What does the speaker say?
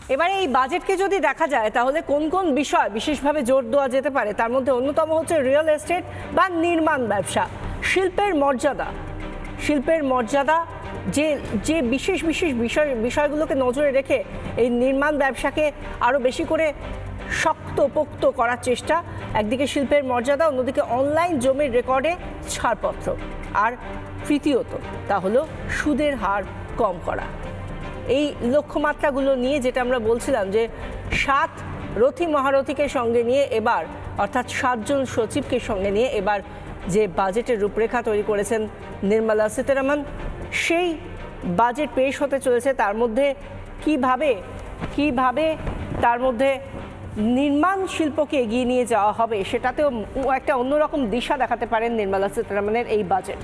এবারে এই বাজেটকে যদি দেখা যায় তাহলে কোন কোন বিষয় বিশেষভাবে জোর দেওয়া যেতে পারে, তার মধ্যে অন্যতম হচ্ছে রিয়েল এস্টেট বা নির্মাণ ব্যবসা। শিল্পের মর্যাদা যে যে বিশেষ বিশেষ বিষয়গুলোকে নজরে রেখে এই নির্মাণ ব্যবসাকে আরও বেশি করে শক্তপোক্ত করার চেষ্টা। একদিকে শিল্পের মর্যাদা, অন্যদিকে অনলাইন জমির রেকর্ডে ছাড়পত্র, আর তৃতীয়ত তা হলো সুদের হার কম করা। এই লক্ষ্যমাত্রাগুলো নিয়ে যেটা আমরা বলছিলাম যে 7 রথী মহারথীকে সঙ্গে নিয়ে এবার, অর্থাৎ 7 জন সচিবকে সঙ্গে নিয়ে এবার যে বাজেটের রূপরেখা তৈরি করেছেন নির্মলা সীতারামন, সেই বাজেট পেশ হতে চলেছে। তার মধ্যে কিভাবে তার মধ্যে নির্মাণ শিল্পকে এগিয়ে নিয়ে যাওয়া হবে, সেটাতেও একটা অন্যরকম দিশা দেখাতে পারেন নির্মলা সীতারামনের এই বাজেট।